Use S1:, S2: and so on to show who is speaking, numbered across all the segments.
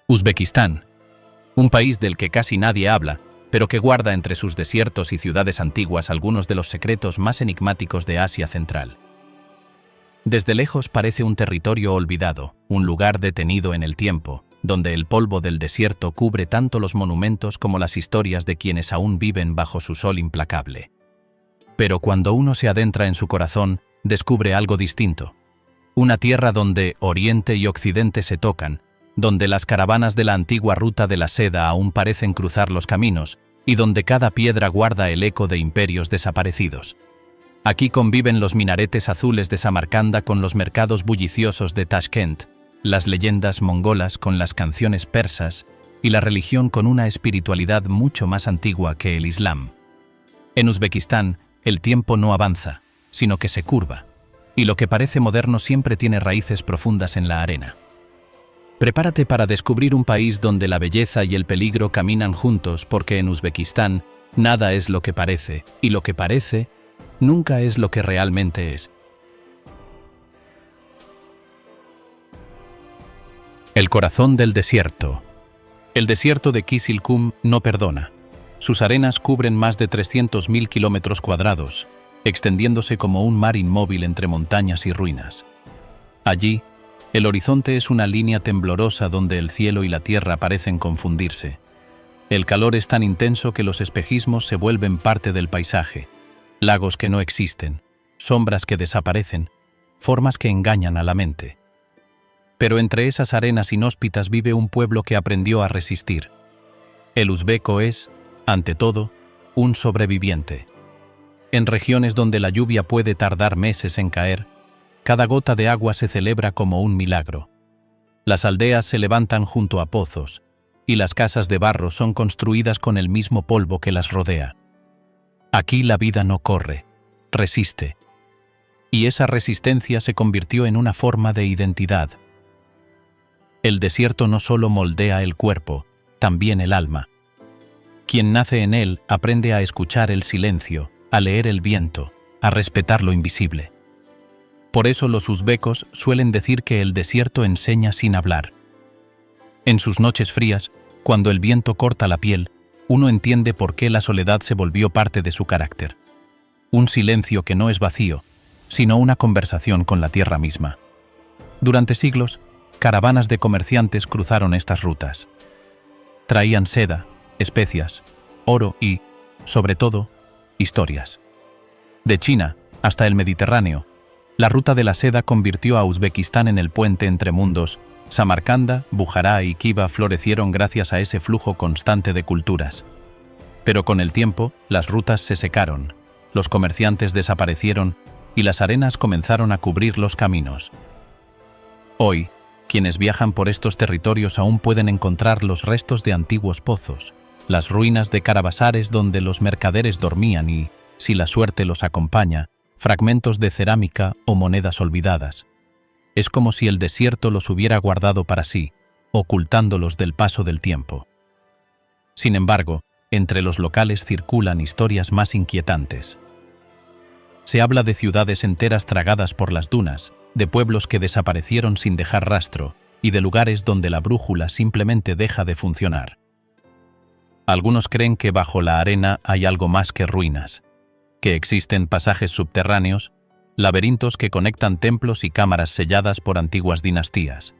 S1: Uzbekistán, un país del que casi nadie habla, pero que guarda entre sus desiertos y ciudades antiguas algunos de los secretos más enigmáticos de Asia Central. Desde lejos parece un territorio olvidado, un lugar detenido en el tiempo, donde el polvo del desierto cubre tanto los monumentos como las historias de quienes aún viven bajo su sol implacable. Pero cuando uno se adentra en su corazón, descubre algo distinto. Una tierra donde Oriente y Occidente se tocan, donde las caravanas de la antigua ruta de la seda aún parecen cruzar los caminos y donde cada piedra guarda el eco de imperios desaparecidos. Aquí conviven los minaretes azules de Samarcanda con los mercados bulliciosos de Tashkent, las leyendas mongolas con las canciones persas y la religión con una espiritualidad mucho más antigua que el Islam. En Uzbekistán, el tiempo no avanza, sino que se curva, y lo que parece moderno siempre tiene raíces profundas en la arena. Prepárate para descubrir un país donde la belleza y el peligro caminan juntos, porque en Uzbekistán nada es lo que parece, y lo que parece nunca es lo que realmente es. El corazón del desierto. El desierto de Kizilkum no perdona. Sus arenas cubren más de 300.000 kilómetros cuadrados, extendiéndose como un mar inmóvil entre montañas y ruinas. Allí, el horizonte es una línea temblorosa donde el cielo y la tierra parecen confundirse. El calor es tan intenso que los espejismos se vuelven parte del paisaje. Lagos que no existen, sombras que desaparecen, formas que engañan a la mente. Pero entre esas arenas inhóspitas vive un pueblo que aprendió a resistir. El uzbeco es, ante todo, un sobreviviente. En regiones donde la lluvia puede tardar meses en caer, cada gota de agua se celebra como un milagro. Las aldeas se levantan junto a pozos, y las casas de barro son construidas con el mismo polvo que las rodea. Aquí la vida no corre, resiste. Y esa resistencia se convirtió en una forma de identidad. El desierto no solo moldea el cuerpo, también el alma. Quien nace en él aprende a escuchar el silencio, a leer el viento, a respetar lo invisible. Por eso los uzbecos suelen decir que el desierto enseña sin hablar. En sus noches frías, cuando el viento corta la piel, uno entiende por qué la soledad se volvió parte de su carácter. Un silencio que no es vacío, sino una conversación con la tierra misma. Durante siglos, caravanas de comerciantes cruzaron estas rutas. Traían seda, especias, oro y, sobre todo, historias. De China hasta el Mediterráneo, la ruta de la seda convirtió a Uzbekistán en el puente entre mundos. Samarcanda, Bujará y Khiva florecieron gracias a ese flujo constante de culturas. Pero con el tiempo, las rutas se secaron, los comerciantes desaparecieron y las arenas comenzaron a cubrir los caminos. Hoy, quienes viajan por estos territorios aún pueden encontrar los restos de antiguos pozos, las ruinas de caravasares donde los mercaderes dormían y, si la suerte los acompaña, fragmentos de cerámica o monedas olvidadas. Es como si el desierto los hubiera guardado para sí, ocultándolos del paso del tiempo. Sin embargo, entre los locales circulan historias más inquietantes. Se habla de ciudades enteras tragadas por las dunas, de pueblos que desaparecieron sin dejar rastro, y de lugares donde la brújula simplemente deja de funcionar. Algunos creen que bajo la arena hay algo más que ruinas, que existen pasajes subterráneos, laberintos que conectan templos y cámaras selladas por antiguas dinastías.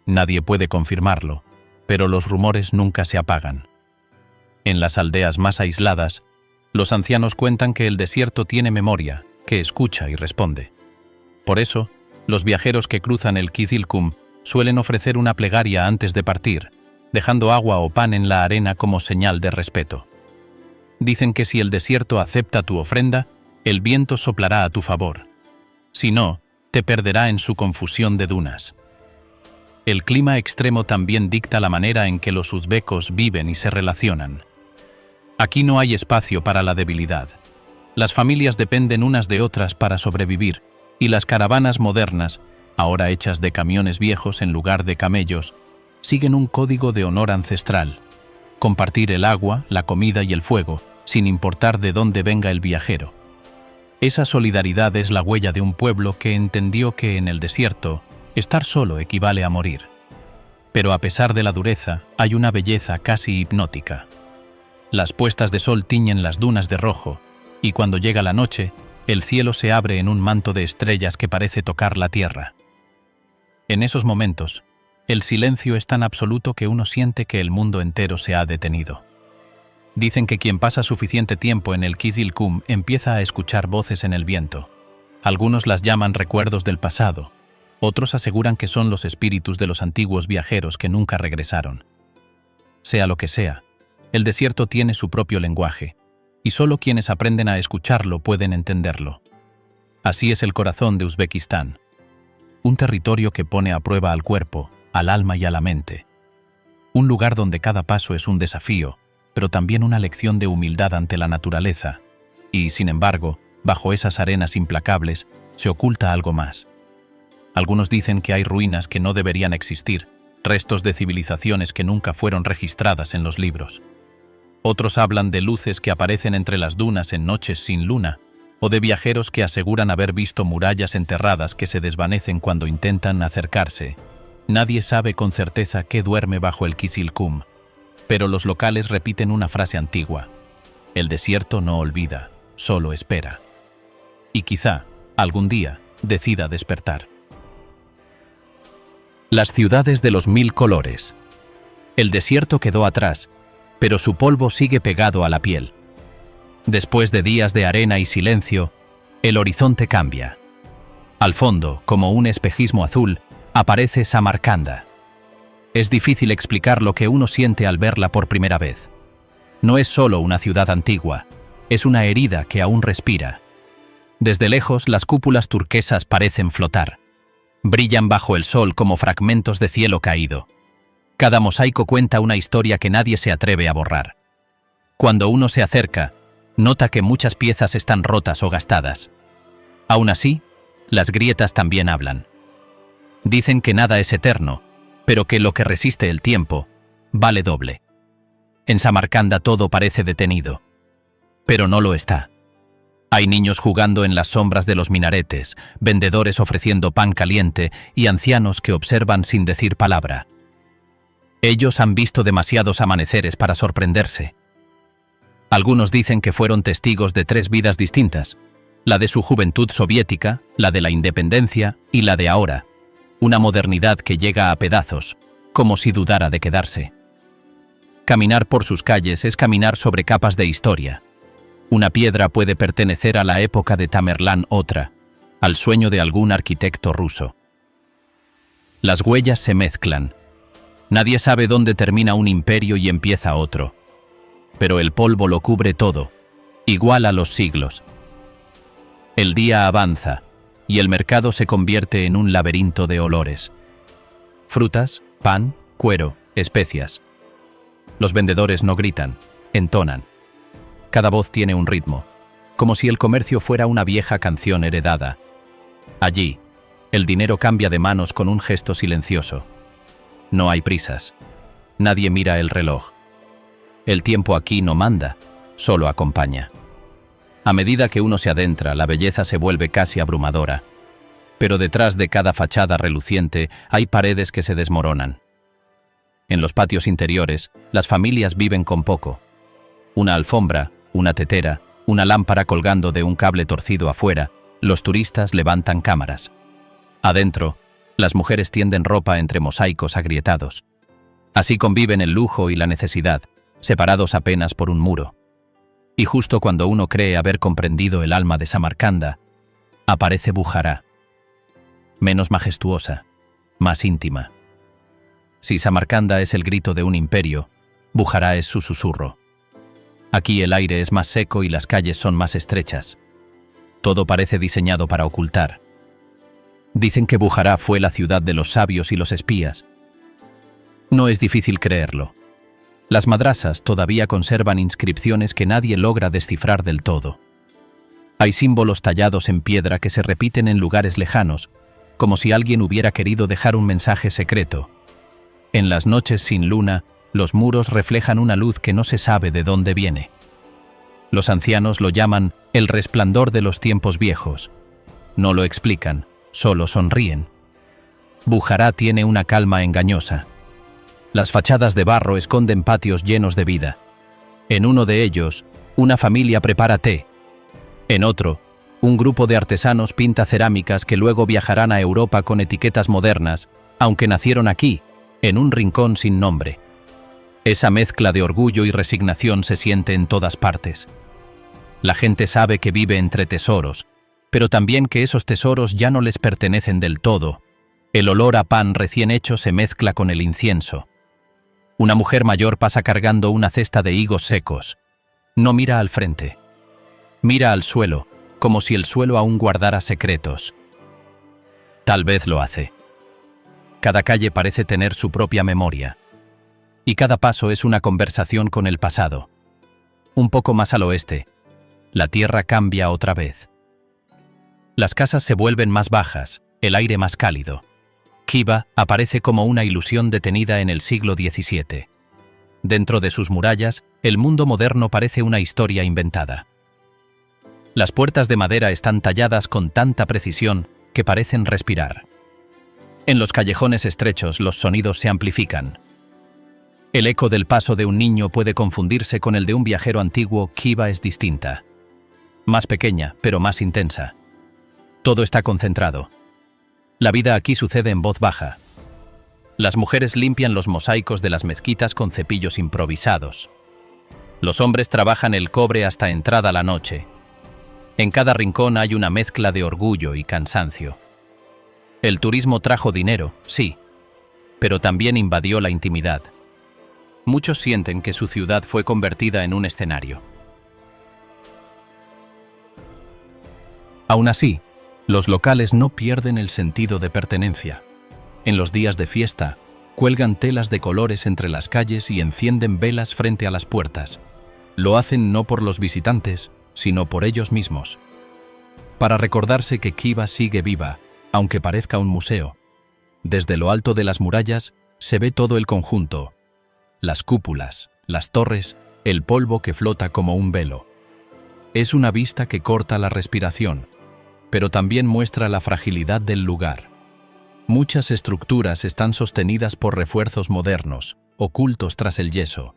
S1: Nadie puede confirmarlo, pero los rumores nunca se apagan. En las aldeas más aisladas, los ancianos cuentan que el desierto tiene memoria, que escucha y responde. Por eso, los viajeros que cruzan el Kizilkum suelen ofrecer una plegaria antes de partir, dejando agua o pan en la arena como señal de respeto. Dicen que si el desierto acepta tu ofrenda, el viento soplará a tu favor. Si no, te perderá en su confusión de dunas. El clima extremo también dicta la manera en que los uzbecos viven y se relacionan. Aquí no hay espacio para la debilidad. Las familias dependen unas de otras para sobrevivir, y las caravanas modernas, ahora hechas de camiones viejos en lugar de camellos, siguen un código de honor ancestral. Compartir el agua, la comida y el fuego, sin importar de dónde venga el viajero. Esa solidaridad es la huella de un pueblo que entendió que en el desierto, estar solo equivale a morir. Pero a pesar de la dureza, hay una belleza casi hipnótica. Las puestas de sol tiñen las dunas de rojo, y cuando llega la noche, el cielo se abre en un manto de estrellas que parece tocar la tierra. En esos momentos, el silencio es tan absoluto que uno siente que el mundo entero se ha detenido. Dicen que quien pasa suficiente tiempo en el Kizilkum empieza a escuchar voces en el viento. Algunos las llaman recuerdos del pasado, otros aseguran que son los espíritus de los antiguos viajeros que nunca regresaron. Sea lo que sea, el desierto tiene su propio lenguaje, y solo quienes aprenden a escucharlo pueden entenderlo. Así es el corazón de Uzbekistán, un territorio que pone a prueba al cuerpo, al alma y a la mente. Un lugar donde cada paso es un desafío, pero también una lección de humildad ante la naturaleza, y, sin embargo, bajo esas arenas implacables, se oculta algo más. Algunos dicen que hay ruinas que no deberían existir, restos de civilizaciones que nunca fueron registradas en los libros. Otros hablan de luces que aparecen entre las dunas en noches sin luna, o de viajeros que aseguran haber visto murallas enterradas que se desvanecen cuando intentan acercarse. Nadie sabe con certeza qué duerme bajo el Kizilkum, pero los locales repiten una frase antigua: el desierto no olvida, solo espera. Y quizá, algún día, decida despertar. Las ciudades de los 1000 colores. El desierto quedó atrás, pero su polvo sigue pegado a la piel. Después de días de arena y silencio, el horizonte cambia. Al fondo, como un espejismo azul, aparece Samarcanda. Es difícil explicar lo que uno siente al verla por primera vez. No es solo una ciudad antigua, es una herida que aún respira. Desde lejos, las cúpulas turquesas parecen flotar. Brillan bajo el sol como fragmentos de cielo caído. Cada mosaico cuenta una historia que nadie se atreve a borrar. Cuando uno se acerca, nota que muchas piezas están rotas o gastadas. Aún así, las grietas también hablan. Dicen que nada es eterno, pero que lo que resiste el tiempo vale doble. En Samarcanda todo parece detenido, pero no lo está. Hay niños jugando en las sombras de los minaretes, vendedores ofreciendo pan caliente y ancianos que observan sin decir palabra. Ellos han visto demasiados amaneceres para sorprenderse. Algunos dicen que fueron testigos de 3 vidas distintas, la de su juventud soviética, la de la independencia y la de ahora, una modernidad que llega a pedazos, como si dudara de quedarse. Caminar por sus calles es caminar sobre capas de historia. Una piedra puede pertenecer a la época de Tamerlán, otra, al sueño de algún arquitecto ruso. Las huellas se mezclan. Nadie sabe dónde termina un imperio y empieza otro. Pero el polvo lo cubre todo, igual a los siglos. El día avanza, y el mercado se convierte en un laberinto de olores. Frutas, pan, cuero, especias. Los vendedores no gritan, entonan. Cada voz tiene un ritmo, como si el comercio fuera una vieja canción heredada. Allí, el dinero cambia de manos con un gesto silencioso. No hay prisas. Nadie mira el reloj. El tiempo aquí no manda, solo acompaña. A medida que uno se adentra, la belleza se vuelve casi abrumadora. Pero detrás de cada fachada reluciente hay paredes que se desmoronan. En los patios interiores, las familias viven con poco. Una alfombra, una tetera, una lámpara colgando de un cable torcido afuera, los turistas levantan cámaras. Adentro, las mujeres tienden ropa entre mosaicos agrietados. Así conviven el lujo y la necesidad, separados apenas por un muro. Y justo cuando uno cree haber comprendido el alma de Samarcanda, aparece Bujará. Menos majestuosa, más íntima. Si Samarcanda es el grito de un imperio, Bujará es su susurro. Aquí el aire es más seco y las calles son más estrechas. Todo parece diseñado para ocultar. Dicen que Bujará fue la ciudad de los sabios y los espías. No es difícil creerlo. Las madrasas todavía conservan inscripciones que nadie logra descifrar del todo. Hay símbolos tallados en piedra que se repiten en lugares lejanos, como si alguien hubiera querido dejar un mensaje secreto. En las noches sin luna, los muros reflejan una luz que no se sabe de dónde viene. Los ancianos lo llaman el resplandor de los tiempos viejos. No lo explican, solo sonríen. Bujará tiene una calma engañosa. Las fachadas de barro esconden patios llenos de vida. En uno de ellos, una familia prepara té. En otro, un grupo de artesanos pinta cerámicas que luego viajarán a Europa con etiquetas modernas, aunque nacieron aquí, en un rincón sin nombre. Esa mezcla de orgullo y resignación se siente en todas partes. La gente sabe que vive entre tesoros, pero también que esos tesoros ya no les pertenecen del todo. El olor a pan recién hecho se mezcla con el incienso. Una mujer mayor pasa cargando una cesta de higos secos. No mira al frente. Mira al suelo, como si el suelo aún guardara secretos. Tal vez lo hace. Cada calle parece tener su propia memoria. Y cada paso es una conversación con el pasado. Un poco más al oeste, la tierra cambia otra vez. Las casas se vuelven más bajas, el aire más cálido. Khiva aparece como una ilusión detenida en el siglo XVII. Dentro de sus murallas, el mundo moderno parece una historia inventada. Las puertas de madera están talladas con tanta precisión que parecen respirar. En los callejones estrechos los sonidos se amplifican. El eco del paso de un niño puede confundirse con el de un viajero antiguo. Khiva es distinta. Más pequeña, pero más intensa. Todo está concentrado. La vida aquí sucede en voz baja. Las mujeres limpian los mosaicos de las mezquitas con cepillos improvisados. Los hombres trabajan el cobre hasta entrada la noche. En cada rincón hay una mezcla de orgullo y cansancio. El turismo trajo dinero, sí, pero también invadió la intimidad. Muchos sienten que su ciudad fue convertida en un escenario. Aún así, los locales no pierden el sentido de pertenencia. En los días de fiesta, cuelgan telas de colores entre las calles y encienden velas frente a las puertas. Lo hacen no por los visitantes, sino por ellos mismos. Para recordarse que Khiva sigue viva, aunque parezca un museo. Desde lo alto de las murallas se ve todo el conjunto. Las cúpulas, las torres, el polvo que flota como un velo. Es una vista que corta la respiración, pero también muestra la fragilidad del lugar. Muchas estructuras están sostenidas por refuerzos modernos, ocultos tras el yeso.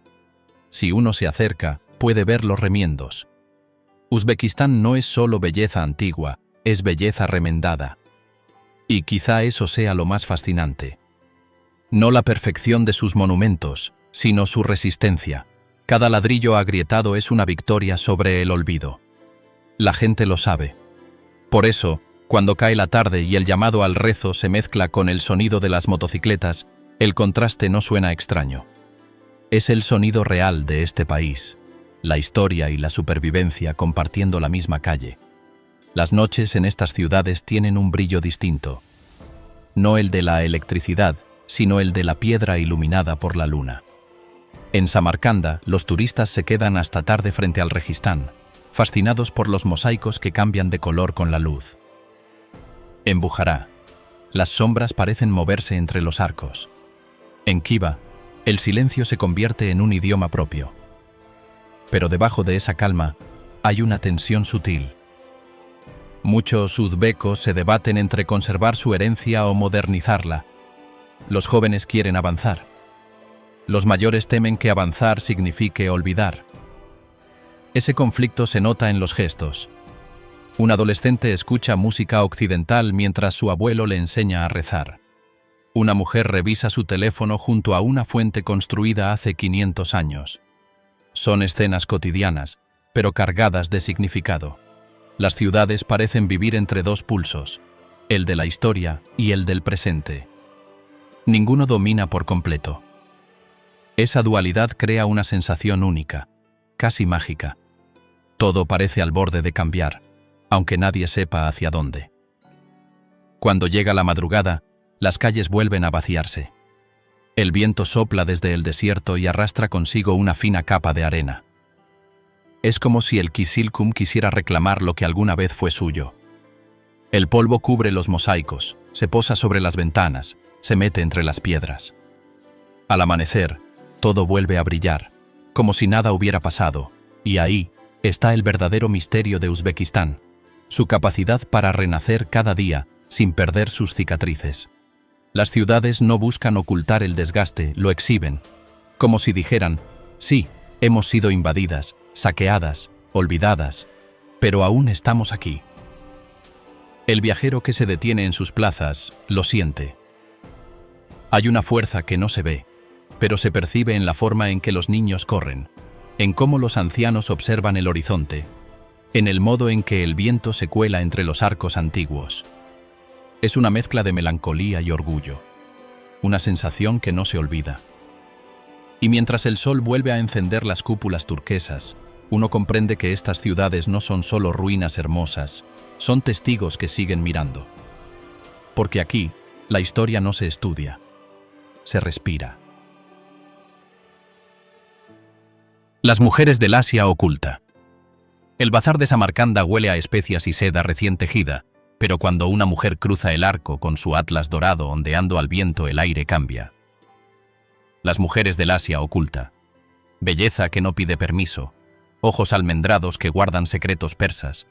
S1: Si uno se acerca, puede ver los remiendos. Uzbekistán no es solo belleza antigua, es belleza remendada. Y quizá eso sea lo más fascinante. No la perfección de sus monumentos, sino su resistencia. Cada ladrillo agrietado es una victoria sobre el olvido. La gente lo sabe. Por eso, cuando cae la tarde y el llamado al rezo se mezcla con el sonido de las motocicletas, el contraste no suena extraño. Es el sonido real de este país, la historia y la supervivencia compartiendo la misma calle. Las noches en estas ciudades tienen un brillo distinto. No el de la electricidad, sino el de la piedra iluminada por la luna. En Samarcanda, los turistas se quedan hasta tarde frente al Registán, fascinados por los mosaicos que cambian de color con la luz. En Bujará, las sombras parecen moverse entre los arcos. En Khiva, el silencio se convierte en un idioma propio. Pero debajo de esa calma, hay una tensión sutil. Muchos uzbecos se debaten entre conservar su herencia o modernizarla. Los jóvenes quieren avanzar. Los mayores temen que avanzar signifique olvidar. Ese conflicto se nota en los gestos. Un adolescente escucha música occidental mientras su abuelo le enseña a rezar. Una mujer revisa su teléfono junto a una fuente construida hace 500 años. Son escenas cotidianas, pero cargadas de significado. Las ciudades parecen vivir entre dos pulsos, el de la historia y el del presente. Ninguno domina por completo. Esa dualidad crea una sensación única, casi mágica. Todo parece al borde de cambiar, aunque nadie sepa hacia dónde. Cuando llega la madrugada, las calles vuelven a vaciarse. El viento sopla desde el desierto y arrastra consigo una fina capa de arena. Es como si el Kizilkum quisiera reclamar lo que alguna vez fue suyo. El polvo cubre los mosaicos, se posa sobre las ventanas, se mete entre las piedras. Al amanecer, todo vuelve a brillar, como si nada hubiera pasado, y ahí está el verdadero misterio de Uzbekistán, su capacidad para renacer cada día sin perder sus cicatrices. Las ciudades no buscan ocultar el desgaste, lo exhiben. Como si dijeran, sí, hemos sido invadidas, saqueadas, olvidadas, pero aún estamos aquí. El viajero que se detiene en sus plazas lo siente. Hay una fuerza que no se ve, pero se percibe en la forma en que los niños corren, en cómo los ancianos observan el horizonte, en el modo en que el viento se cuela entre los arcos antiguos. Es una mezcla de melancolía y orgullo, una sensación que no se olvida. Y mientras el sol vuelve a encender las cúpulas turquesas, uno comprende que estas ciudades no son solo ruinas hermosas, son testigos que siguen mirando. Porque aquí, la historia no se estudia, se respira. Las mujeres del Asia oculta. El bazar de Samarcanda huele a especias y seda recién tejida, pero cuando una mujer cruza el arco con su atlas dorado ondeando al viento, el aire cambia. Las mujeres del Asia oculta. Belleza que no pide permiso, ojos almendrados que guardan secretos persas,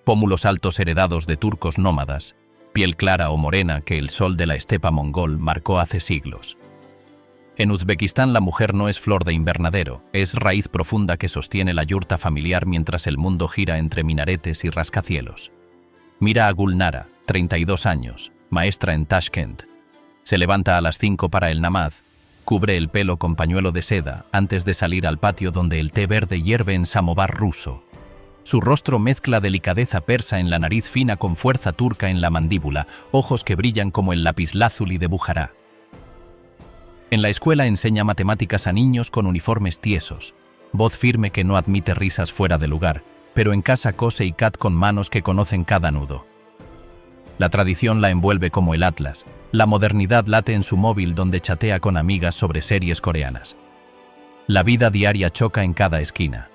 S1: pómulos altos heredados de turcos nómadas, piel clara o morena que el sol de la estepa mongol marcó hace siglos. En Uzbekistán la mujer no es flor de invernadero, es raíz profunda que sostiene la yurta familiar mientras el mundo gira entre minaretes y rascacielos. Mira a Gulnara, 32 años, maestra en Tashkent. Se levanta a las 5 para el namaz, cubre el pelo con pañuelo de seda antes de salir al patio donde el té verde hierve en samovar ruso. Su rostro mezcla delicadeza persa en la nariz fina con fuerza turca en la mandíbula, ojos que brillan como el lapislázuli de Bujará. En la escuela enseña matemáticas a niños con uniformes tiesos, voz firme que no admite risas fuera de lugar, pero en casa cose y cat con manos que conocen cada nudo. La tradición la envuelve como el atlas, la modernidad late en su móvil donde chatea con amigas sobre series coreanas. La vida diaria choca en cada esquina.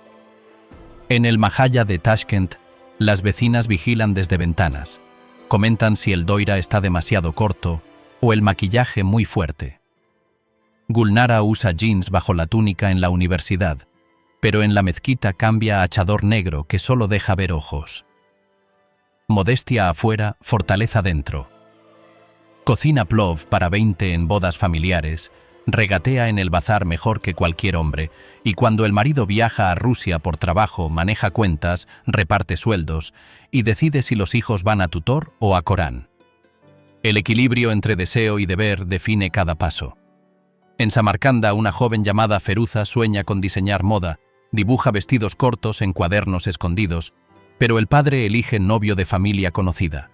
S1: En el Mahalla de Tashkent, las vecinas vigilan desde ventanas, comentan si el doira está demasiado corto o el maquillaje muy fuerte. Gulnara usa jeans bajo la túnica en la universidad, pero en la mezquita cambia a chador negro que solo deja ver ojos. Modestia afuera, fortaleza dentro. Cocina plov para 20 en bodas familiares, regatea en el bazar mejor que cualquier hombre, y cuando el marido viaja a Rusia por trabajo, maneja cuentas, reparte sueldos y decide si los hijos van a tutor o a Corán. El equilibrio entre deseo y deber define cada paso. En Samarcanda, una joven llamada Feruza sueña con diseñar moda, dibuja vestidos cortos en cuadernos escondidos, pero el padre elige novio de familia conocida.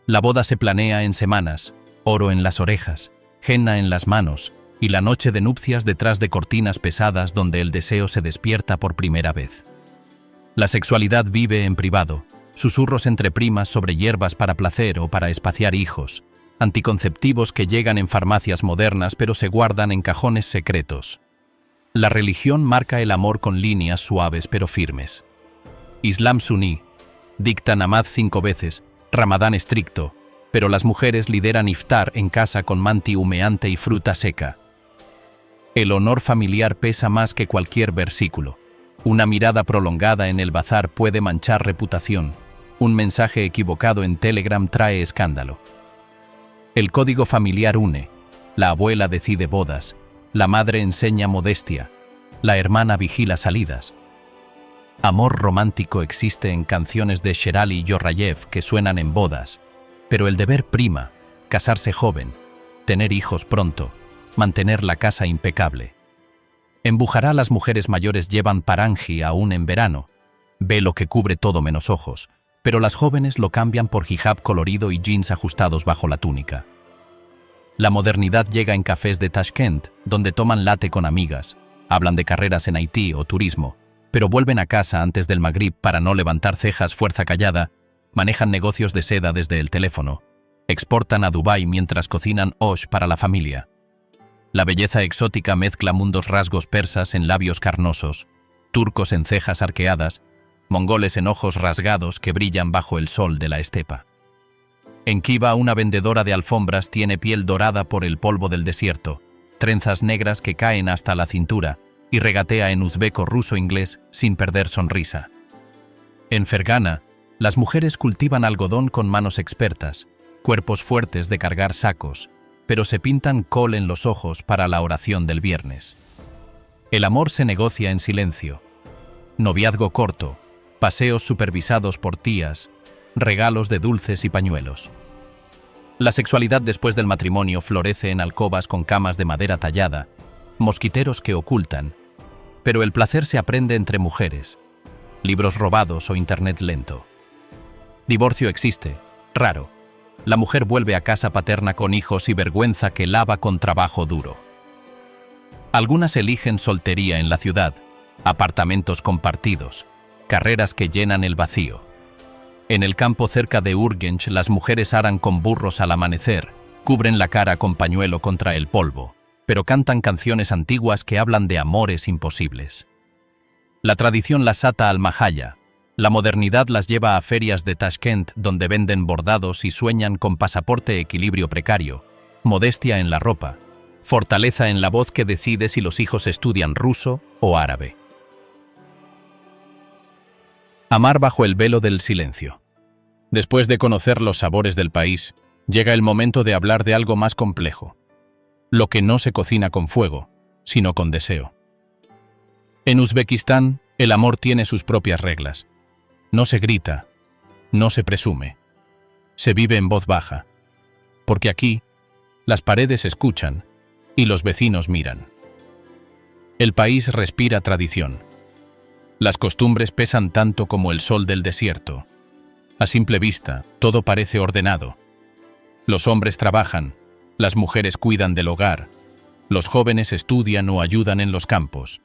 S1: La boda se planea en semanas, oro en las orejas, henna en las manos y la noche de nupcias detrás de cortinas pesadas donde el deseo se despierta por primera vez. La sexualidad vive en privado, susurros entre primas sobre hierbas para placer o para espaciar hijos, anticonceptivos que llegan en farmacias modernas pero se guardan en cajones secretos. La religión marca el amor con líneas suaves pero firmes. Islam suní, dicta namaz 5 veces, ramadán estricto, pero las mujeres lideran iftar en casa con manti humeante y fruta seca. El honor familiar pesa más que cualquier versículo. Una mirada prolongada en el bazar puede manchar reputación. Un mensaje equivocado en Telegram trae escándalo. El código familiar une. La abuela decide bodas, la madre enseña modestia, la hermana vigila salidas. Amor romántico existe en canciones de Sherali y Yorayev que suenan en bodas, pero el deber prima, casarse joven, tener hijos pronto, mantener la casa impecable. En Bujará las mujeres mayores llevan paranji aún en verano, velo que cubre todo menos ojos, pero las jóvenes lo cambian por hijab colorido y jeans ajustados bajo la túnica. La modernidad llega en cafés de Tashkent, donde toman latte con amigas, hablan de carreras en Haití o turismo, pero vuelven a casa antes del Magrib para no levantar cejas fuerza callada, manejan negocios de seda desde el teléfono, exportan a Dubái mientras cocinan osh para la familia. La belleza exótica mezcla mundos rasgos persas en labios carnosos, turcos en cejas arqueadas, mongoles en ojos rasgados que brillan bajo el sol de la estepa. En Kiva una vendedora de alfombras tiene piel dorada por el polvo del desierto, trenzas negras que caen hasta la cintura, y regatea en uzbeco ruso-inglés sin perder sonrisa. En Fergana, las mujeres cultivan algodón con manos expertas, cuerpos fuertes de cargar sacos, pero se pintan col en los ojos para la oración del viernes. El amor se negocia en silencio. Noviazgo corto, paseos supervisados por tías, regalos de dulces y pañuelos. La sexualidad después del matrimonio florece en alcobas con camas de madera tallada, mosquiteros que ocultan, pero el placer se aprende entre mujeres, libros robados o internet lento. Divorcio existe, raro. La mujer vuelve a casa paterna con hijos y vergüenza que lava con trabajo duro. Algunas eligen soltería en la ciudad, apartamentos compartidos, carreras que llenan el vacío. En el campo cerca de Urgench las mujeres aran con burros al amanecer, cubren la cara con pañuelo contra el polvo, pero cantan canciones antiguas que hablan de amores imposibles. La tradición las ata al Mahalla, la modernidad las lleva a ferias de Tashkent donde venden bordados y sueñan con pasaporte equilibrio precario, modestia en la ropa, fortaleza en la voz que decide si los hijos estudian ruso o árabe. Amar bajo el velo del silencio. Después de conocer los sabores del país, llega el momento de hablar de algo más complejo. Lo que no se cocina con fuego, sino con deseo. En Uzbekistán, el amor tiene sus propias reglas. No se grita, no se presume. Se vive en voz baja. Porque aquí, las paredes escuchan y los vecinos miran. El país respira tradición. Las costumbres pesan tanto como el sol del desierto. A simple vista, todo parece ordenado. Los hombres trabajan, las mujeres cuidan del hogar, los jóvenes estudian o ayudan en los campos.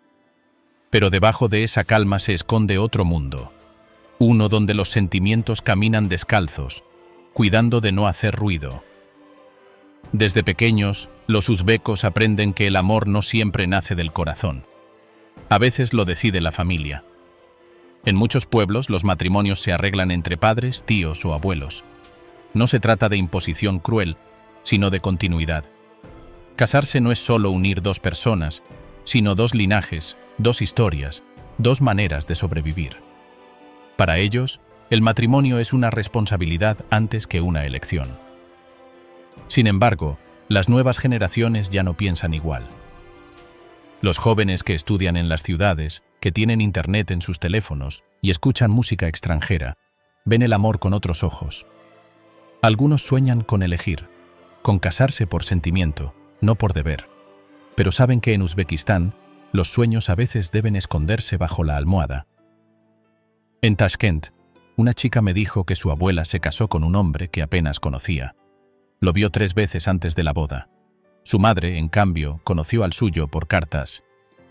S1: Pero debajo de esa calma se esconde otro mundo, uno donde los sentimientos caminan descalzos, cuidando de no hacer ruido. Desde pequeños, los uzbecos aprenden que el amor no siempre nace del corazón. A veces lo decide la familia. En muchos pueblos los matrimonios se arreglan entre padres, tíos o abuelos. No se trata de imposición cruel, sino de continuidad. Casarse no es solo unir dos personas, sino dos linajes, dos historias, dos maneras de sobrevivir. Para ellos, el matrimonio es una responsabilidad antes que una elección. Sin embargo, las nuevas generaciones ya no piensan igual. Los jóvenes que estudian en las ciudades, que tienen internet en sus teléfonos y escuchan música extranjera, ven el amor con otros ojos. Algunos sueñan con elegir, con casarse por sentimiento, no por deber. Pero saben que en Uzbekistán, los sueños a veces deben esconderse bajo la almohada. En Tashkent, una chica me dijo que su abuela se casó con un hombre que apenas conocía. Lo vio 3 veces antes de la boda. Su madre, en cambio, conoció al suyo por cartas.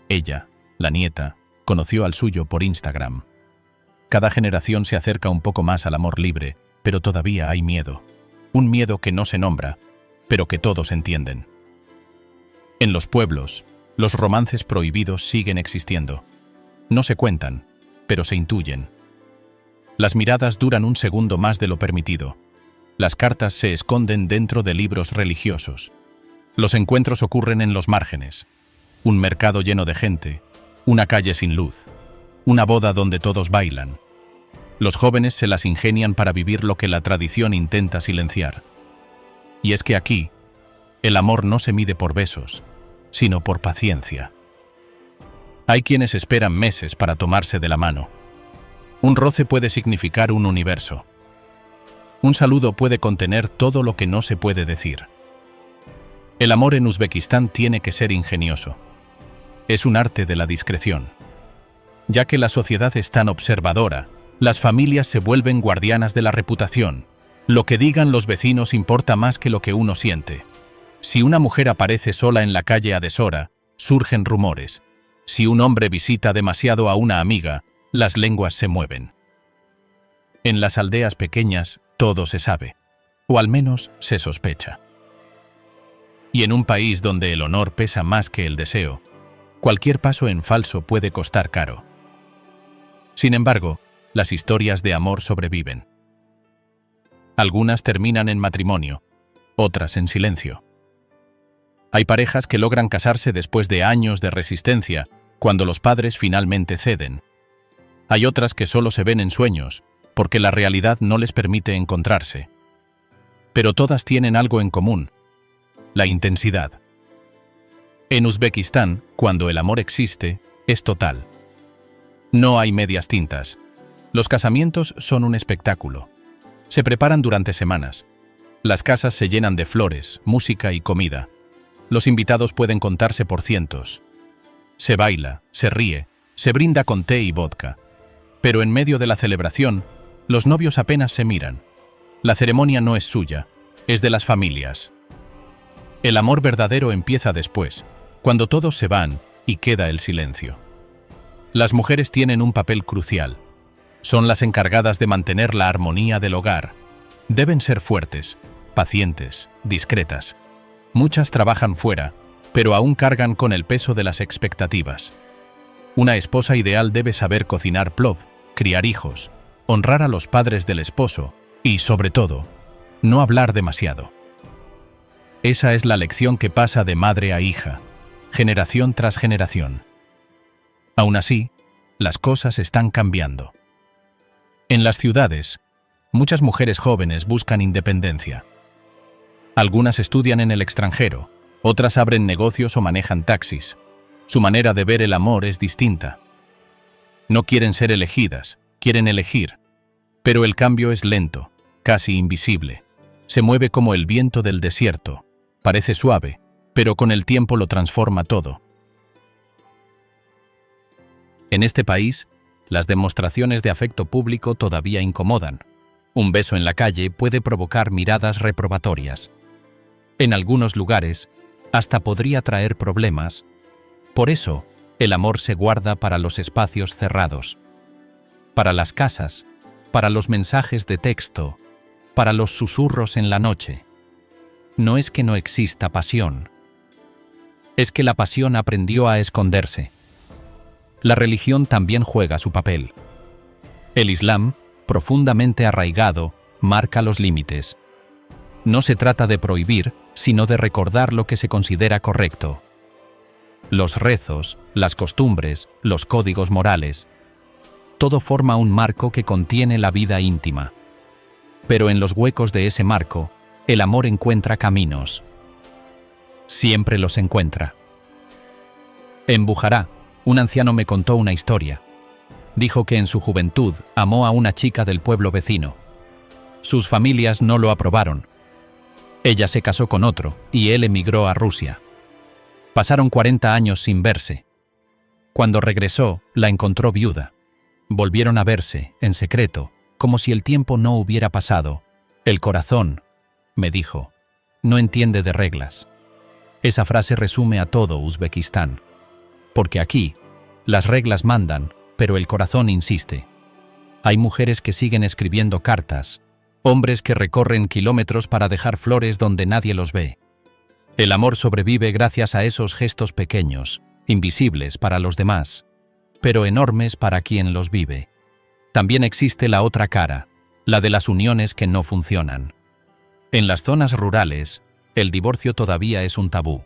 S1: Ella, la nieta, conoció al suyo por Instagram. Cada generación se acerca un poco más al amor libre, pero todavía hay miedo. Un miedo que no se nombra, pero que todos entienden. En los pueblos, los romances prohibidos siguen existiendo. No se cuentan, pero se intuyen. Las miradas duran un segundo más de lo permitido. Las cartas se esconden dentro de libros religiosos. Los encuentros ocurren en los márgenes. Un mercado lleno de gente, una calle sin luz, una boda donde todos bailan. Los jóvenes se las ingenian para vivir lo que la tradición intenta silenciar. Y es que aquí, el amor no se mide por besos, sino por paciencia. Hay quienes esperan meses para tomarse de la mano. Un roce puede significar un universo. Un saludo puede contener todo lo que no se puede decir. El amor en Uzbekistán tiene que ser ingenioso. Es un arte de la discreción. Ya que la sociedad es tan observadora, las familias se vuelven guardianas de la reputación. Lo que digan los vecinos importa más que lo que uno siente. Si una mujer aparece sola en la calle a deshora, surgen rumores. Si un hombre visita demasiado a una amiga, las lenguas se mueven. En las aldeas pequeñas, todo se sabe, o al menos se sospecha. Y en un país donde el honor pesa más que el deseo, cualquier paso en falso puede costar caro. Sin embargo, las historias de amor sobreviven. Algunas terminan en matrimonio, otras en silencio. Hay parejas que logran casarse después de años de resistencia, cuando los padres finalmente ceden. Hay otras que solo se ven en sueños, porque la realidad no les permite encontrarse. Pero todas tienen algo en común. la intensidad. En Uzbekistán, cuando el amor existe, es total. No hay medias tintas. Los casamientos son un espectáculo. Se preparan durante semanas. Las casas se llenan de flores, música y comida. Los invitados pueden contarse por cientos. Se baila, se ríe, se brinda con té y vodka. Pero en medio de la celebración, los novios apenas se miran. La ceremonia no es suya, es de las familias. El amor verdadero empieza después, cuando todos se van y queda el silencio. Las mujeres tienen un papel crucial. Son las encargadas de mantener la armonía del hogar. Deben ser fuertes, pacientes, discretas. Muchas trabajan fuera, pero aún cargan con el peso de las expectativas. Una esposa ideal debe saber cocinar plov, criar hijos, honrar a los padres del esposo y, sobre todo, no hablar demasiado. Esa es la lección que pasa de madre a hija, generación tras generación. Aún así, las cosas están cambiando. En las ciudades, muchas mujeres jóvenes buscan independencia. Algunas estudian en el extranjero, otras abren negocios o manejan taxis. Su manera de ver el amor es distinta. No quieren ser elegidas, quieren elegir. Pero el cambio es lento, casi invisible. Se mueve como el viento del desierto. Parece suave, pero con el tiempo lo transforma todo. En este país, las demostraciones de afecto público todavía incomodan. Un beso en la calle puede provocar miradas reprobatorias. En algunos lugares, hasta podría traer problemas. Por eso, el amor se guarda para los espacios cerrados, para las casas, para los mensajes de texto, para los susurros en la noche. No es que no exista pasión, es que la pasión aprendió a esconderse. La religión también juega su papel. El Islam, profundamente arraigado, marca los límites. No se trata de prohibir, sino de recordar lo que se considera correcto. Los rezos, las costumbres, los códigos morales. Todo forma un marco que contiene la vida íntima. Pero en los huecos de ese marco, el amor encuentra caminos. Siempre los encuentra. En Bujará, un anciano me contó una historia. Dijo que en su juventud amó a una chica del pueblo vecino. Sus familias no lo aprobaron. Ella se casó con otro y él emigró a Rusia. Pasaron 40 años sin verse. Cuando regresó, la encontró viuda. Volvieron a verse, en secreto, como si el tiempo no hubiera pasado. El corazón, me dijo, no entiende de reglas. Esa frase resume a todo Uzbekistán. Porque aquí, las reglas mandan, pero el corazón insiste. Hay mujeres que siguen escribiendo cartas, hombres que recorren kilómetros para dejar flores donde nadie los ve. El amor sobrevive gracias a esos gestos pequeños, invisibles para los demás, pero enormes para quien los vive. También existe la otra cara, la de las uniones que no funcionan. En las zonas rurales, el divorcio todavía es un tabú.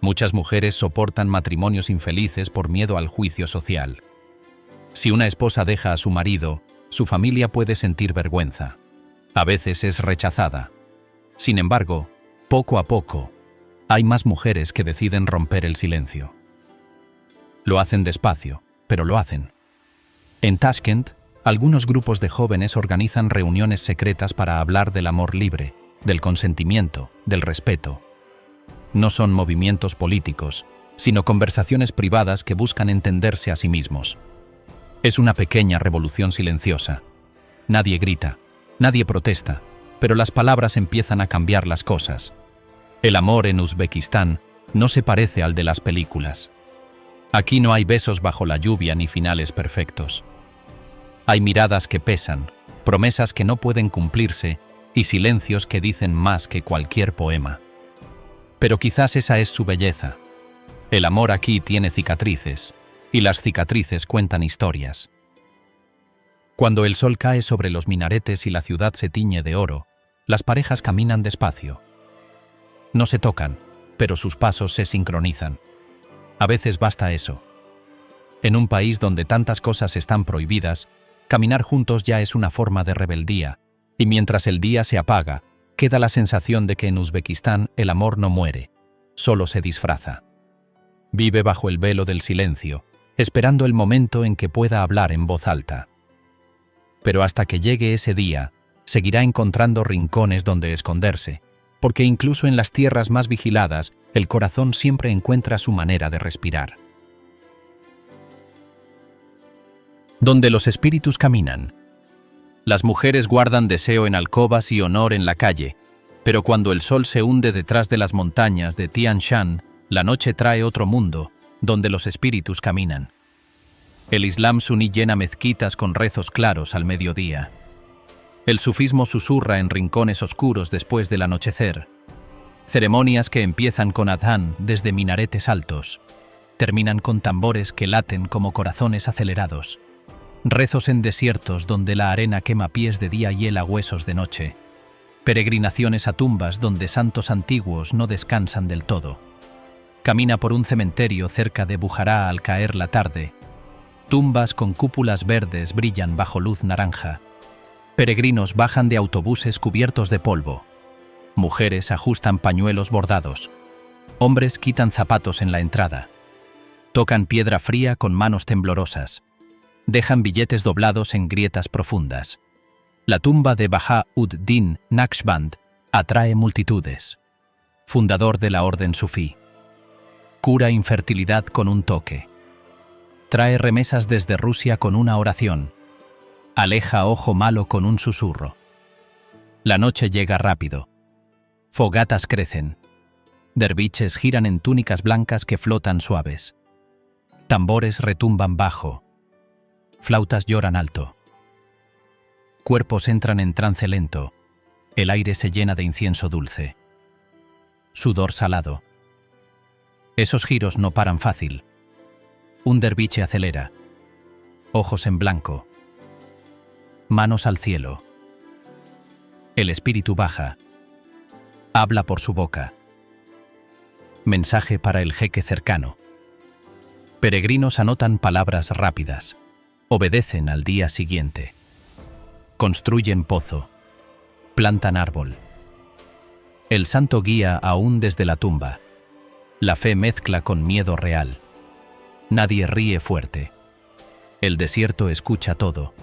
S1: Muchas mujeres soportan matrimonios infelices por miedo al juicio social. Si una esposa deja a su marido, su familia puede sentir vergüenza. A veces es rechazada. Sin embargo, poco a poco, hay más mujeres que deciden romper el silencio. Lo hacen despacio, pero lo hacen. En Tashkent, algunos grupos de jóvenes organizan reuniones secretas para hablar del amor libre, del consentimiento, del respeto. No son movimientos políticos, sino conversaciones privadas que buscan entenderse a sí mismos. Es una pequeña revolución silenciosa. Nadie grita, nadie protesta, pero las palabras empiezan a cambiar las cosas. El amor en Uzbekistán no se parece al de las películas. Aquí no hay besos bajo la lluvia ni finales perfectos. Hay miradas que pesan, promesas que no pueden cumplirse y silencios que dicen más que cualquier poema. Pero quizás esa es su belleza. El amor aquí tiene cicatrices, y las cicatrices cuentan historias. Cuando el sol cae sobre los minaretes y la ciudad se tiñe de oro, las parejas caminan despacio. No se tocan, pero sus pasos se sincronizan. A veces basta eso. En un país donde tantas cosas están prohibidas, caminar juntos ya es una forma de rebeldía, y mientras el día se apaga, Queda la sensación de que en Uzbekistán el amor no muere, solo se disfraza. Vive bajo el velo del silencio, esperando el momento en que pueda hablar en voz alta. Pero hasta que llegue ese día, seguirá encontrando rincones donde esconderse, porque incluso en las tierras más vigiladas, el corazón siempre encuentra su manera de respirar. Donde los espíritus caminan. Las mujeres guardan deseo en alcobas y honor en la calle, pero cuando el sol se hunde detrás de las montañas de Tian Shan, la noche trae otro mundo, donde los espíritus caminan. El Islam suní llena mezquitas con rezos claros al mediodía. El sufismo susurra en rincones oscuros después del anochecer. Ceremonias que empiezan con adhan desde minaretes altos, terminan con tambores que laten como corazones acelerados. Rezos en desiertos donde la arena quema pies de día y hiela huesos de noche. Peregrinaciones a tumbas donde santos antiguos no descansan del todo. Camina por un cementerio cerca de Bujará al caer la tarde. Tumbas con cúpulas verdes brillan bajo luz naranja. Peregrinos bajan de autobuses cubiertos de polvo. Mujeres ajustan pañuelos bordados. Hombres quitan zapatos en la entrada. Tocan piedra fría con manos temblorosas. Dejan billetes doblados en grietas profundas. La tumba de Bahá-ud-Din Naqshband atrae multitudes. Fundador de la orden sufí. Cura infertilidad con un toque. Trae remesas desde Rusia con una oración. Aleja ojo malo con un susurro. La noche llega rápido. Fogatas crecen. Derviches giran en túnicas blancas que flotan suaves. Tambores retumban bajo. Flautas lloran alto. Cuerpos entran en trance lento. El aire se llena de incienso dulce. Sudor salado. Esos giros no paran fácil. Un derviche acelera. Ojos en blanco. Manos al cielo. El espíritu baja. Habla por su boca. Mensaje para el jeque cercano. Peregrinos anotan palabras rápidas. Obedecen al día siguiente. Construyen pozo. Plantan árbol. El santo guía aún desde la tumba. La fe mezcla con miedo real. Nadie ríe fuerte. El desierto escucha todo.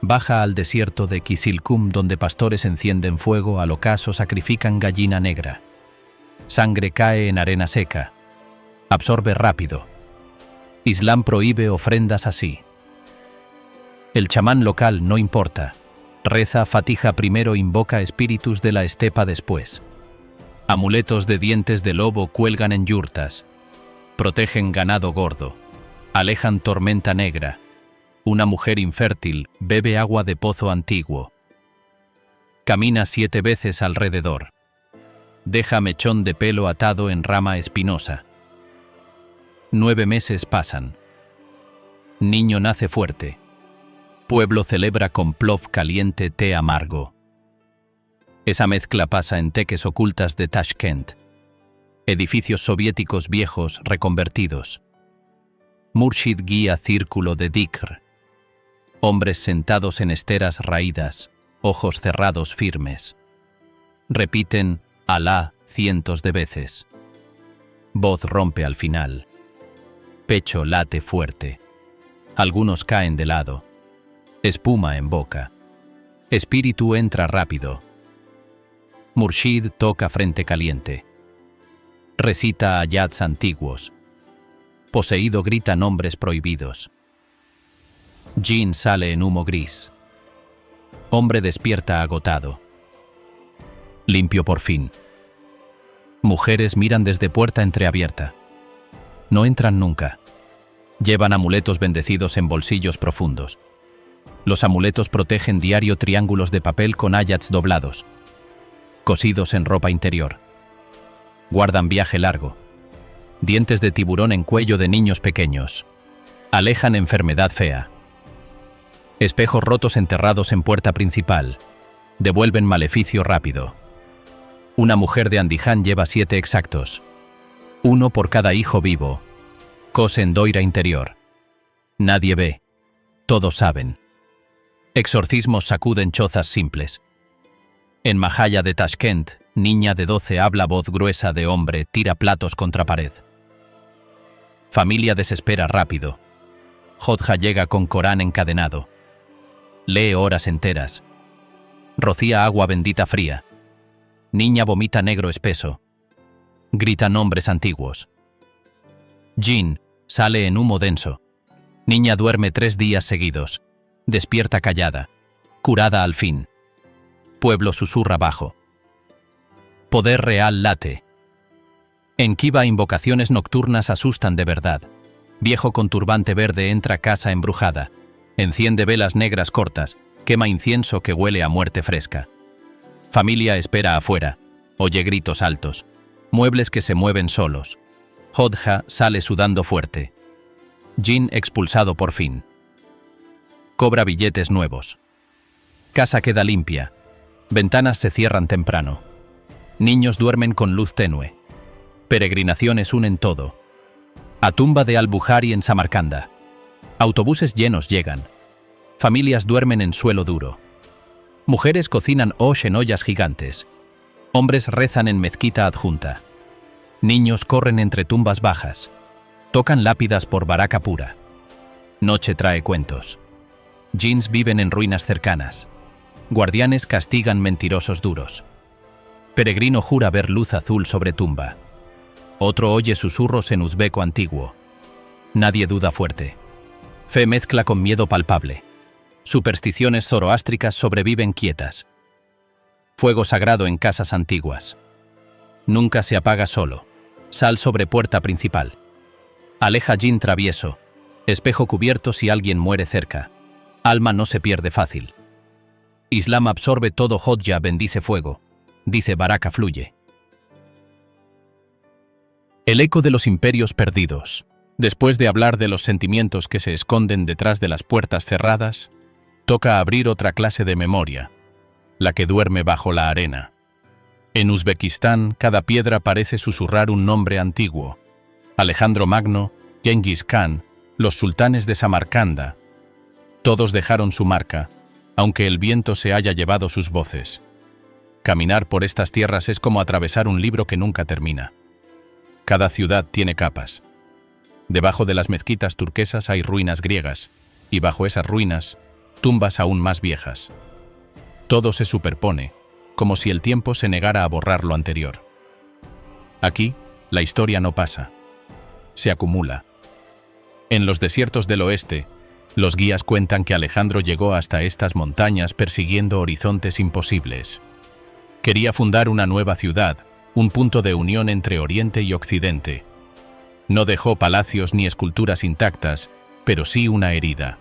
S1: Baja al desierto de Kisilkum donde pastores encienden fuego, al ocaso sacrifican gallina negra. Sangre cae en arena seca. Absorbe rápido. Islam prohíbe ofrendas así. El chamán local no importa. Reza Fatija primero, invoca espíritus de la estepa después. Amuletos de dientes de lobo cuelgan en yurtas. Protegen ganado gordo. Alejan tormenta negra. Una mujer infértil bebe agua de pozo antiguo. Camina 7 veces alrededor. Deja mechón de pelo atado en rama espinosa. 9 meses pasan. Niño nace fuerte. Pueblo celebra con plov caliente té amargo. Esa mezcla pasa en teques ocultas de Tashkent. Edificios soviéticos viejos reconvertidos. Murshid guía círculo de Dikr. Hombres sentados en esteras raídas, ojos cerrados firmes. Repiten Alá cientos de veces. Voz rompe al final. Pecho late fuerte. Algunos caen de lado. Espuma en boca. Espíritu entra rápido. Murshid toca frente caliente. Recita ayats antiguos. Poseído grita nombres prohibidos. Jinn sale en humo gris. Hombre despierta agotado. Limpio por fin. Mujeres miran desde puerta entreabierta. No entran nunca. Llevan amuletos bendecidos en bolsillos profundos. Los amuletos protegen diario triángulos de papel con ayats doblados, cosidos en ropa interior. Guardan viaje largo. Dientes de tiburón en cuello de niños pequeños. Alejan enfermedad fea. Espejos rotos enterrados en puerta principal. Devuelven maleficio rápido. Una mujer de Andiján lleva 7 exactos. 1 por cada hijo vivo. Cose en doira interior. Nadie ve. Todos saben. Exorcismos sacuden chozas simples. En Mahalla de Tashkent, niña de 12 habla voz gruesa de hombre, tira platos contra pared. Familia desespera rápido. Hodja llega con Corán encadenado. Lee horas enteras. Rocía agua bendita fría. Niña vomita negro espeso. Grita nombres antiguos. Jin sale en humo denso. Niña duerme 3 días seguidos. Despierta callada. Curada al fin. Pueblo susurra bajo. Poder real late. En Kiva invocaciones nocturnas asustan de verdad. Viejo con turbante verde entra casa embrujada. Enciende velas negras cortas. Quema incienso que huele a muerte fresca. Familia espera afuera. Oye gritos altos. Muebles que se mueven solos. Hodja sale sudando fuerte. Jin expulsado por fin. Cobra billetes nuevos. Casa queda limpia. Ventanas se cierran temprano. Niños duermen con luz tenue. Peregrinaciones unen todo. A tumba de Al-Bukhari en Samarcanda. Autobuses llenos llegan. Familias duermen en suelo duro. Mujeres cocinan osh en ollas gigantes. Hombres rezan en mezquita adjunta. Niños corren entre tumbas bajas. Tocan lápidas por Baraka pura. Noche trae cuentos. Jinns viven en ruinas cercanas. Guardianes castigan mentirosos duros. Peregrino jura ver luz azul sobre tumba. Otro oye susurros en uzbeco antiguo. Nadie duda fuerte. Fe mezcla con miedo palpable. Supersticiones zoroástricas sobreviven quietas. Fuego sagrado en casas antiguas. Nunca se apaga solo. Sal sobre puerta principal. Aleja Jin travieso. Espejo cubierto si alguien muere cerca. Alma no se pierde fácil. Islam absorbe todo. Hodja bendice fuego. Dice Baraka fluye. El eco de los imperios perdidos. Después de hablar de los sentimientos que se esconden detrás de las puertas cerradas, toca abrir otra clase de memoria, la que duerme bajo la arena. En Uzbekistán, cada piedra parece susurrar un nombre antiguo. Alejandro Magno, Genghis Khan, los sultanes de Samarcanda. Todos dejaron su marca, aunque el viento se haya llevado sus voces. Caminar por estas tierras es como atravesar un libro que nunca termina. Cada ciudad tiene capas. Debajo de las mezquitas turquesas hay ruinas griegas, y bajo esas ruinas, tumbas aún más viejas. Todo se superpone, como si el tiempo se negara a borrar lo anterior. Aquí, la historia no pasa. Se acumula. En los desiertos del oeste, los guías cuentan que Alejandro llegó hasta estas montañas persiguiendo horizontes imposibles. Quería fundar una nueva ciudad, un punto de unión entre Oriente y Occidente. No dejó palacios ni esculturas intactas, pero sí una herida.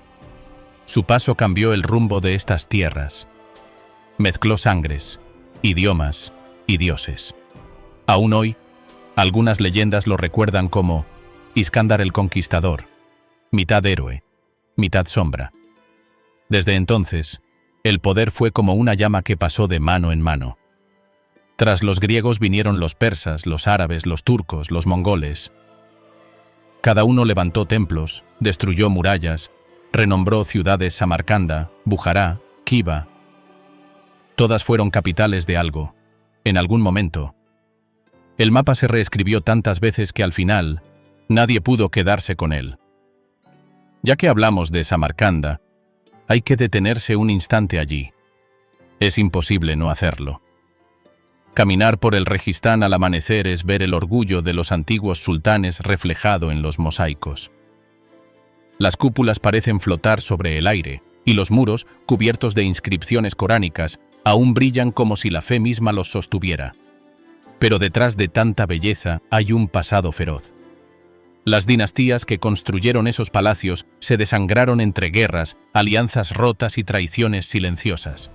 S1: Su paso cambió el rumbo de estas tierras. Mezcló sangres, idiomas y dioses. Aún hoy, algunas leyendas lo recuerdan como Iskandar el Conquistador, mitad héroe, mitad sombra. Desde entonces, el poder fue como una llama que pasó de mano en mano. Tras los griegos vinieron los persas, los árabes, los turcos, los mongoles. Cada uno levantó templos, destruyó murallas, renombró ciudades Samarcanda, Bujará, Khiva. Todas fueron capitales de algo, en algún momento. El mapa se reescribió tantas veces que al final, nadie pudo quedarse con él. Ya que hablamos de Samarcanda, hay que detenerse un instante allí. Es imposible no hacerlo. Caminar por el Registán al amanecer es ver el orgullo de los antiguos sultanes reflejado en los mosaicos. Las cúpulas parecen flotar sobre el aire, y los muros, cubiertos de inscripciones coránicas, aún brillan como si la fe misma los sostuviera. Pero detrás de tanta belleza hay un pasado feroz. Las dinastías que construyeron esos palacios se desangraron entre guerras, alianzas rotas y traiciones silenciosas.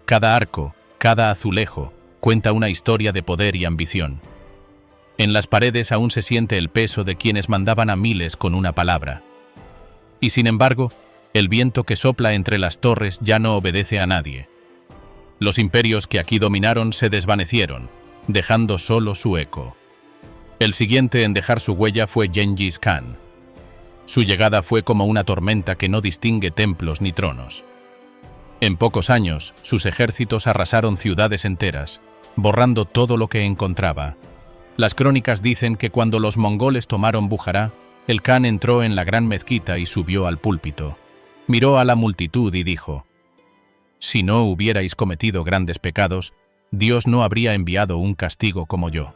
S1: Cada arco, cada azulejo, cuenta una historia de poder y ambición. En las paredes aún se siente el peso de quienes mandaban a miles con una palabra. Y sin embargo, el viento que sopla entre las torres ya no obedece a nadie. Los imperios que aquí dominaron se desvanecieron, dejando solo su eco. El siguiente en dejar su huella fue Genghis Khan. Su llegada fue como una tormenta que no distingue templos ni tronos. En pocos años, sus ejércitos arrasaron ciudades enteras, borrando todo lo que encontraba. Las crónicas dicen que cuando los mongoles tomaron Bujará, el Khan entró en la gran mezquita y subió al púlpito. Miró a la multitud y dijo: «Si no hubierais cometido grandes pecados, Dios no habría enviado un castigo como yo».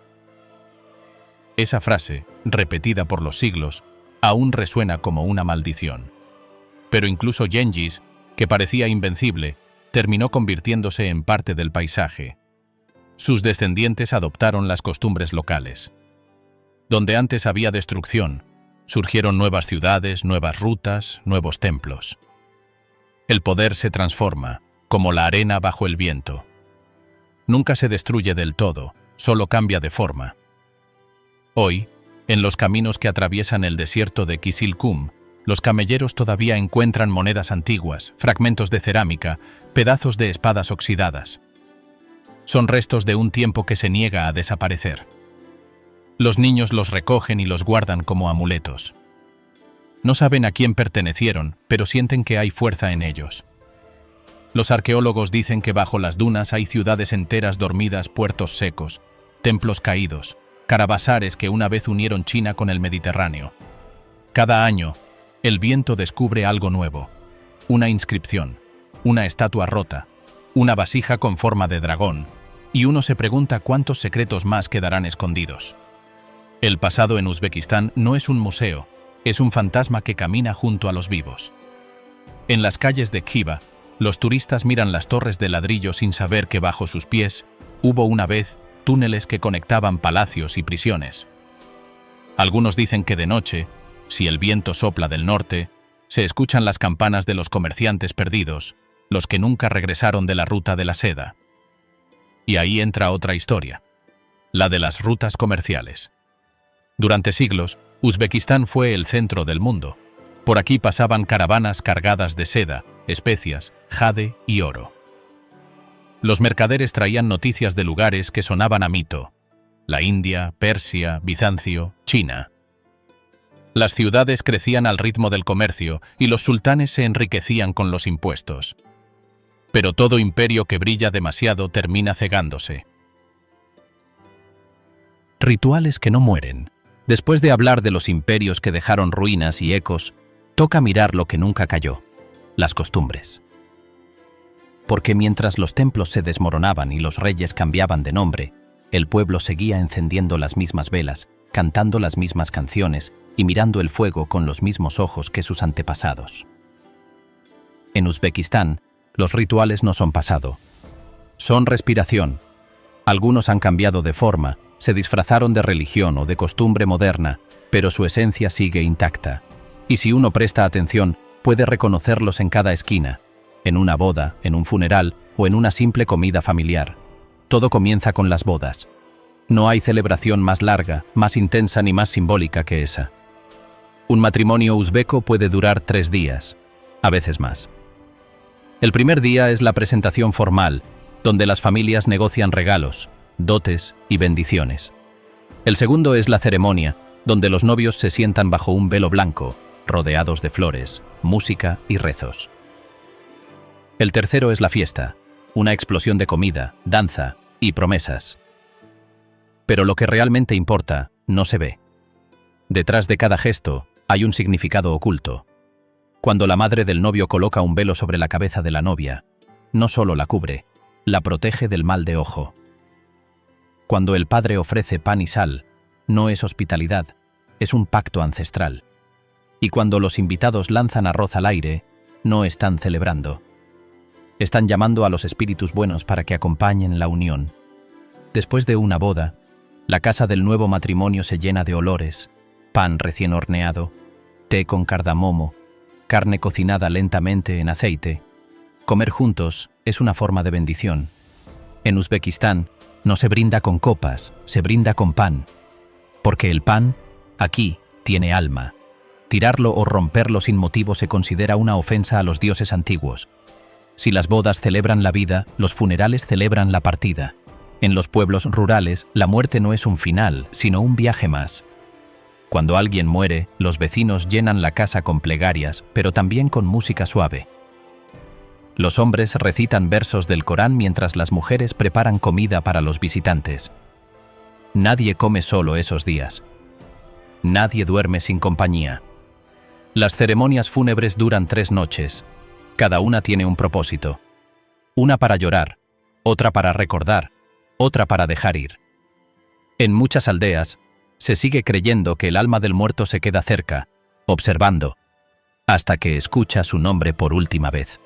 S1: Esa frase, repetida por los siglos, aún resuena como una maldición. Pero incluso Gengis, que parecía invencible, terminó convirtiéndose en parte del paisaje. Sus descendientes adoptaron las costumbres locales. Donde antes había destrucción, surgieron nuevas ciudades, nuevas rutas, nuevos templos. El poder se transforma, como la arena bajo el viento. Nunca se destruye del todo, solo cambia de forma. Hoy, en los caminos que atraviesan el desierto de Kisilkum, los camelleros todavía encuentran monedas antiguas, fragmentos de cerámica, pedazos de espadas oxidadas. Son restos de un tiempo que se niega a desaparecer. Los niños los recogen y los guardan como amuletos. No saben a quién pertenecieron, pero sienten que hay fuerza en ellos. Los arqueólogos dicen que bajo las dunas hay ciudades enteras dormidas, puertos secos, templos caídos, carabasares que una vez unieron China con el Mediterráneo. Cada año, el viento descubre algo nuevo: una inscripción, una estatua rota, una vasija con forma de dragón, y uno se pregunta cuántos secretos más quedarán escondidos. El pasado en Uzbekistán no es un museo, es un fantasma que camina junto a los vivos. En las calles de Khiva, los turistas miran las torres de ladrillo sin saber que bajo sus pies hubo una vez túneles que conectaban palacios y prisiones. Algunos dicen que de noche, si el viento sopla del norte, se escuchan las campanas de los comerciantes perdidos, los que nunca regresaron de la ruta de la seda. Y ahí entra otra historia, la de las rutas comerciales. Durante siglos, Uzbekistán fue el centro del mundo. Por aquí pasaban caravanas cargadas de seda, especias, jade y oro. Los mercaderes traían noticias de lugares que sonaban a mito: la India, Persia, Bizancio, China. Las ciudades crecían al ritmo del comercio y los sultanes se enriquecían con los impuestos. Pero todo imperio que brilla demasiado termina cegándose. Rituales que no mueren. Después de hablar de los imperios que dejaron ruinas y ecos, toca mirar lo que nunca cayó: las costumbres. Porque mientras los templos se desmoronaban y los reyes cambiaban de nombre, el pueblo seguía encendiendo las mismas velas, cantando las mismas canciones y mirando el fuego con los mismos ojos que sus antepasados. En Uzbekistán, los rituales no son pasado. Son respiración. Algunos han cambiado de forma, se disfrazaron de religión o de costumbre moderna, pero su esencia sigue intacta. Y si uno presta atención, puede reconocerlos en cada esquina, en una boda, en un funeral o en una simple comida familiar. Todo comienza con las bodas. No hay celebración más larga, más intensa ni más simbólica que esa. Un matrimonio uzbeco puede durar 3 días, a veces más. El primer día es la presentación formal, donde las familias negocian regalos, dotes y bendiciones. El segundo es la ceremonia, donde los novios se sientan bajo un velo blanco, rodeados de flores, música y rezos. El tercero es la fiesta, una explosión de comida, danza y promesas. Pero lo que realmente importa no se ve. Detrás de cada gesto hay un significado oculto. Cuando la madre del novio coloca un velo sobre la cabeza de la novia, no solo la cubre, la protege del mal de ojo. Cuando el padre ofrece pan y sal, no es hospitalidad, es un pacto ancestral. Y cuando los invitados lanzan arroz al aire, no están celebrando. Están llamando a los espíritus buenos para que acompañen la unión. Después de una boda, la casa del nuevo matrimonio se llena de olores: pan recién horneado, té con cardamomo, carne cocinada lentamente en aceite. Comer juntos es una forma de bendición. En Uzbekistán no se brinda con copas, se brinda con pan. Porque el pan, aquí, tiene alma. Tirarlo o romperlo sin motivo se considera una ofensa a los dioses antiguos. Si las bodas celebran la vida, los funerales celebran la partida. En los pueblos rurales, la muerte no es un final, sino un viaje más. Cuando alguien muere, los vecinos llenan la casa con plegarias, pero también con música suave. Los hombres recitan versos del Corán mientras las mujeres preparan comida para los visitantes. Nadie come solo esos días. Nadie duerme sin compañía. Las ceremonias fúnebres duran 3 noches. Cada una tiene un propósito. Una para llorar, otra para recordar, otra para dejar ir. En muchas aldeas, se sigue creyendo que el alma del muerto se queda cerca, observando, hasta que escucha su nombre por última vez.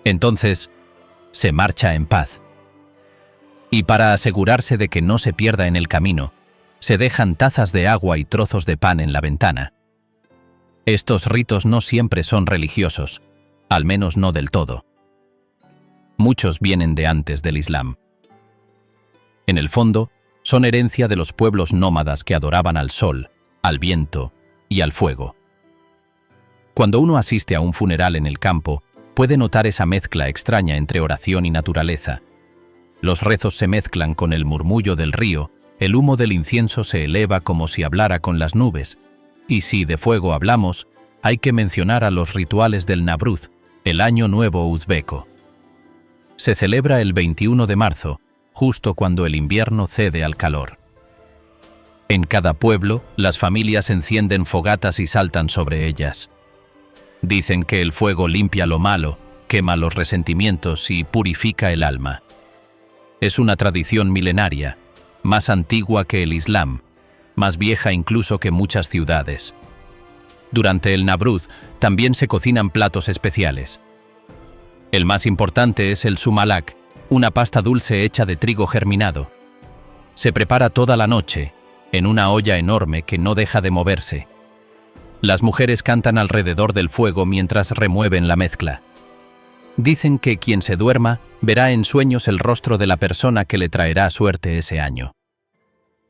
S1: Entonces, se marcha en paz. Y para asegurarse de que no se pierda en el camino, se dejan tazas de agua y trozos de pan en la ventana. Estos ritos no siempre son religiosos, al menos no del todo. Muchos vienen de antes del Islam. En el fondo, son herencia de los pueblos nómadas que adoraban al sol, al viento y al fuego. Cuando uno asiste a un funeral en el campo, puede notar esa mezcla extraña entre oración y naturaleza. Los rezos se mezclan con el murmullo del río, el humo del incienso se eleva como si hablara con las nubes, y si de fuego hablamos, hay que mencionar a los rituales del Navruz, el Año Nuevo uzbeco. Se celebra el 21 de marzo, justo cuando el invierno cede al calor. En cada pueblo, las familias encienden fogatas y saltan sobre ellas. Dicen que el fuego limpia lo malo, quema los resentimientos y purifica el alma. Es una tradición milenaria, más antigua que el Islam, más vieja incluso que muchas ciudades. Durante el Navruz también se cocinan platos especiales. El más importante es el sumalak, una pasta dulce hecha de trigo germinado. Se prepara toda la noche, en una olla enorme que no deja de moverse. Las mujeres cantan alrededor del fuego mientras remueven la mezcla. Dicen que quien se duerma verá en sueños el rostro de la persona que le traerá suerte ese año.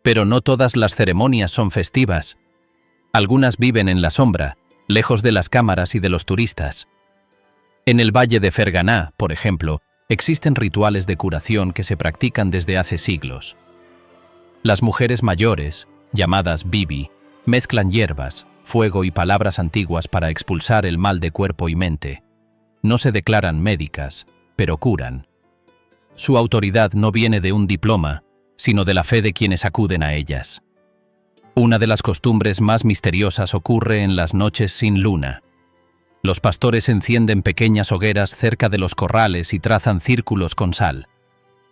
S1: Pero no todas las ceremonias son festivas. Algunas viven en la sombra, lejos de las cámaras y de los turistas. En el valle de Ferganá, por ejemplo, existen rituales de curación que se practican desde hace siglos. Las mujeres mayores, llamadas bibi, mezclan hierbas, fuego y palabras antiguas para expulsar el mal de cuerpo y mente. No se declaran médicas, pero curan. Su autoridad no viene de un diploma, sino de la fe de quienes acuden a ellas. Una de las costumbres más misteriosas ocurre en las noches sin luna. Los pastores encienden pequeñas hogueras cerca de los corrales y trazan círculos con sal.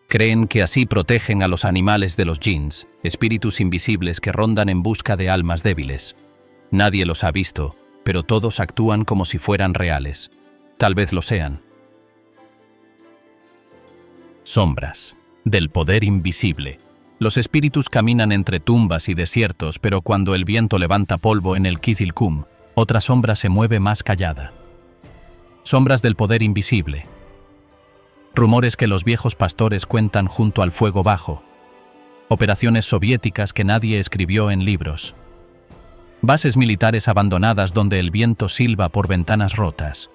S1: Creen que así protegen a los animales de los jinns, espíritus invisibles que rondan en busca de almas débiles. Nadie los ha visto, pero todos actúan como si fueran reales. Tal vez lo sean. Sombras. Del poder invisible. Los espíritus caminan entre tumbas y desiertos, pero cuando el viento levanta polvo en el Kizilkum, otra sombra se mueve más callada. Sombras del poder invisible. Rumores que los viejos pastores cuentan junto al fuego bajo. Operaciones soviéticas que nadie escribió en libros. Bases militares abandonadas donde el viento silba por ventanas rotas.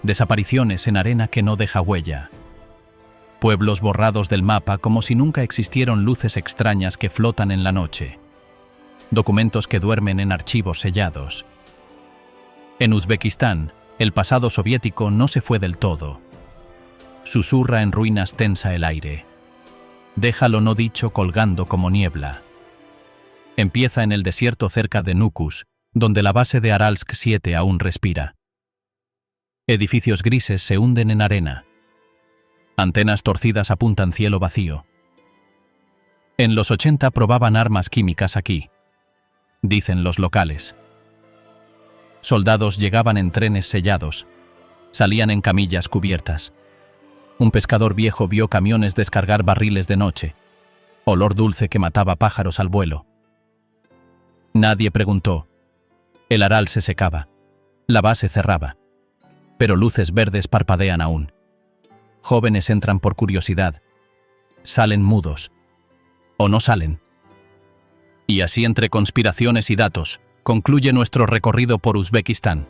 S1: Desapariciones en arena que no deja huella. Pueblos borrados del mapa como si nunca existieron, luces extrañas que flotan en la noche. Documentos que duermen en archivos sellados. En Uzbekistán, el pasado soviético no se fue del todo. Susurra en ruinas tensa el aire. Deja lo no dicho colgando como niebla. Empieza en el desierto cerca de Nukus, donde la base de Aralsk 7 aún respira. Edificios grises se hunden en arena. Antenas torcidas apuntan cielo vacío. En los 80 probaban armas químicas aquí, dicen los locales. Soldados llegaban en trenes sellados, salían en camillas cubiertas. Un pescador viejo vio camiones descargar barriles de noche, olor dulce que mataba pájaros al vuelo. Nadie preguntó. El Aral se secaba, la base cerraba, pero luces verdes parpadean aún. Jóvenes entran por curiosidad, salen mudos, o no salen. Y así entre conspiraciones y datos, concluye nuestro recorrido por Uzbekistán.